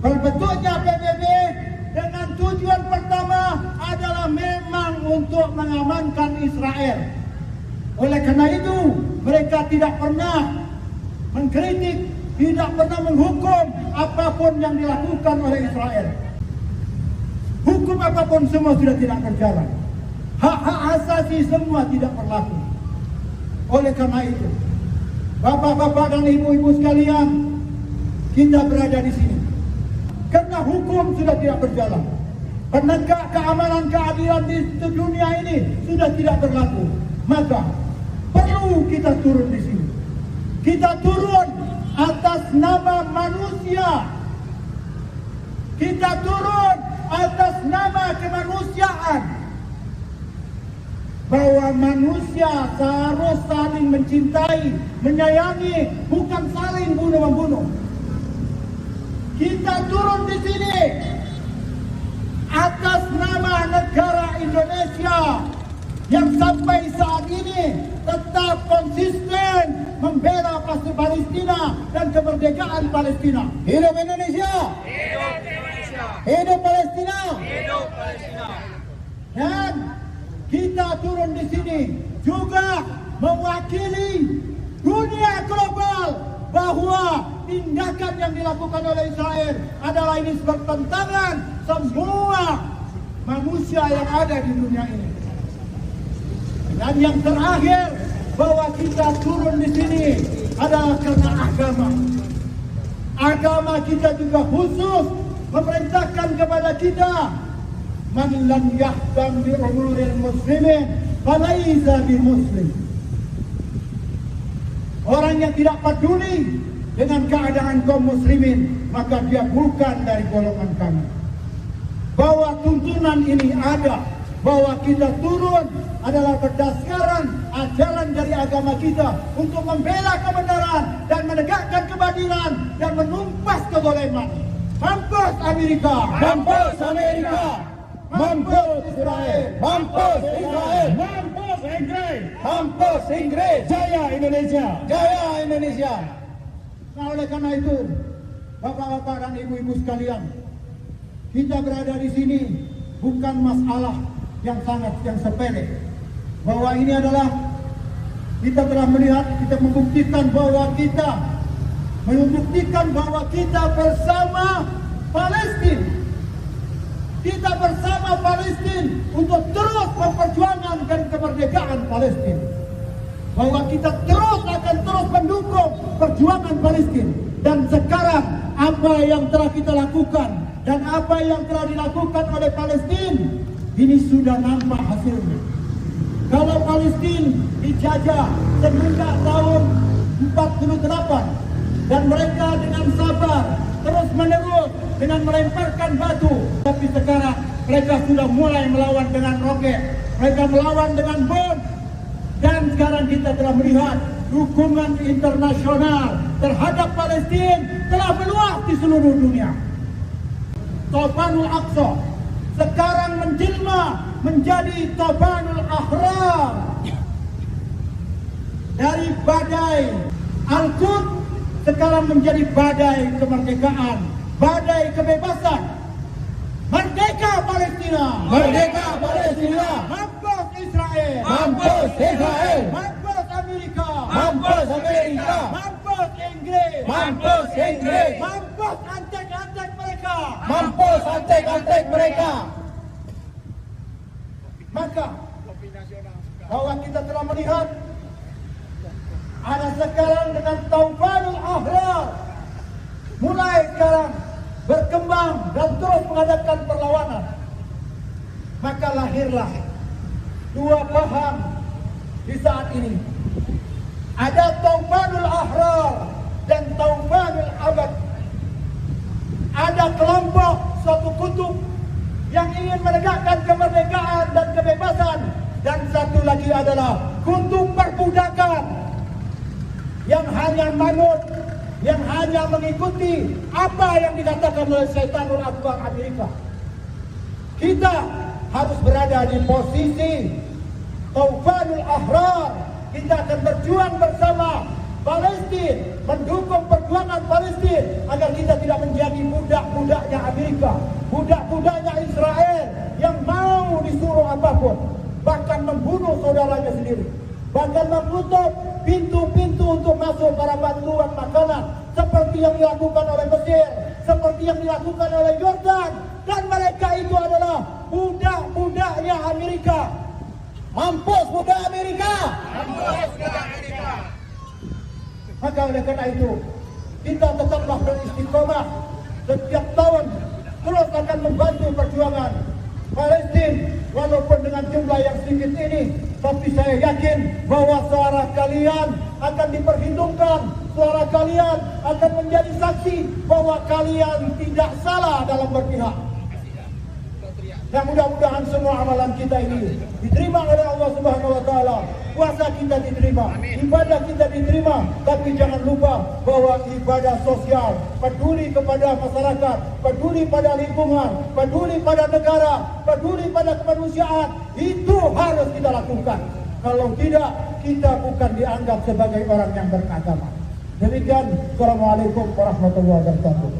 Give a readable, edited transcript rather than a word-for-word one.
Terbentuknya PBB dengan tujuan pertama adalah memang untuk mengamankan Israel. Oleh karena itu, mereka tidak pernah mengkritik, tidak pernah menghukum apapun yang dilakukan oleh Israel. Hukum apapun semua sudah tidak berjalan. Hak-hak asasi semua tidak berlaku. Oleh karena itu, bapak-bapak dan ibu-ibu sekalian, kita berada di sini karena hukum sudah tidak berjalan. Penegak keamanan keadilan di dunia ini sudah tidak berlaku. Maka perlu kita turun di sini. Kita turun atas nama manusia. Kita turun atas nama kemanusiaan. Bahwa manusia seharus saling mencintai, menyayangi, bukan saling bunuh-membunuh. Kita turun di sini atas nama negara Indonesia yang sampai saat ini tetap konsisten membela Palestina dan kemerdekaan Palestina. Hidup Indonesia! Hidup Indonesia! Hidup Palestina! Hidup Palestina! Dan kita turun di sini juga mewakili dunia global bahwa tindakan yang dilakukan oleh Israel adalah ini bertentangan semua manusia yang ada di dunia ini. Dan yang terakhir, bahwa kita turun di sini adalah karena agama. Agama kita juga khusus memerintahkan kepada kita, man lam yahtam bi umuril muslimin falaisa bi muslim. Orang yang tidak peduli dengan keadaan kaum muslimin, maka dia bukan dari golongan kami. Bahwa tuntunan ini ada, bahwa kita turun adalah berdasarkan ajaran dari agama kita untuk membela kebenaran dan menegakkan keadilan dan menumpas kezaliman. Mampus Amerika! Mampus Amerika! Mampus Israel! Mampus Israel! Mampus Inggris! Mampus Inggris! Jaya Indonesia! Jaya Indonesia! Nah, oleh karena itu, bapak-bapak dan ibu-ibu sekalian, kita berada di sini bukan masalah yang sepele. Bahwa ini adalah kita telah melihat, kita membuktikan bahwa kita bersama Palestina. Kita bersama Palestina untuk terus memperjuangkan kemerdekaan Palestina. Bahwa kita akan terus mendukung perjuangan Palestina. Dan sekarang apa yang telah kita lakukan dan apa yang telah dilakukan oleh Palestina, ini sudah nampak hasilnya. Kalau Palestina dijajah semenjak tahun 48 dan mereka dengan sabar terus menerus dengan melemparkan batu, tapi sekarang mereka sudah mulai melawan dengan roket, mereka melawan dengan bom, dan sekarang kita telah melihat dukungan internasional terhadap Palestina telah meluas di seluruh dunia. Tufanul Aqsa sekarang menjelma menjadi Tufanul Ahrar. Dari badai Al-Quds sekarang menjadi badai kemerdekaan, badai kebebasan. Merdeka Palestina! Merdeka Palestina! Mampus Israel! Mampus Israel! Mampus Amerika! Mampus Amerika! Mampus Inggris! Mampus Inggris! Mampus antek-antek mereka! Mampus antek-antek mereka! Maka bahwa kita telah melihat ada sekarang dengan Tufanul Ahrar mulai sekarang berkembang dan terus mengadakan perlawanan. Maka lahirlah dua paham di saat ini. Ada Tufanul Ahrar dan Tufanul Abad. Ada kelompok suatu kutub yang ingin menegakkan kemerdekaan dan kebebasan, dan satu lagi adalah kutub perbudakan yang hanya manut, yang hanya mengikuti apa yang dikatakan oleh Syaitanul Akbar Amerika. Kita harus berada di posisi Tufanul Ahrar. Kita akan berjuang bersama Palestina, mendukung perjuangan Palestina agar kita tidak menjadi budak-budaknya Amerika, budak-budaknya Israel yang mau disuruh apapun, bahkan membunuh saudaranya sendiri, bahkan menutup pintu-pintu untuk masuk para bantuan makanan seperti yang dilakukan oleh Mesir, seperti yang dilakukan oleh Yordan, dan mereka itu adalah budak-budaknya Amerika. Mampus budak Amerika. Maka oleh karena itu kita tetaplah beristiqomah setiap tahun terus akan membantu perjuangan Palestina walaupun dengan jumlah yang sedikit ini, tapi saya yakin bahwa suara kalian akan diperhitungkan, suara kalian akan menjadi saksi bahwa kalian tidak salah dalam berpihak. Dan mudah-mudahan semua amalan kita ini diterima oleh Allah Subhanahu wa taala. Puasa kita diterima, ibadah kita diterima, tapi jangan lupa bahwa ibadah sosial, peduli kepada masyarakat, peduli pada lingkungan, peduli pada negara, peduli pada kemanusiaan, itu harus kita lakukan. Kalau tidak, kita bukan dianggap sebagai orang yang beragama. Demikian, Assalamualaikum warahmatullahi wabarakatuh.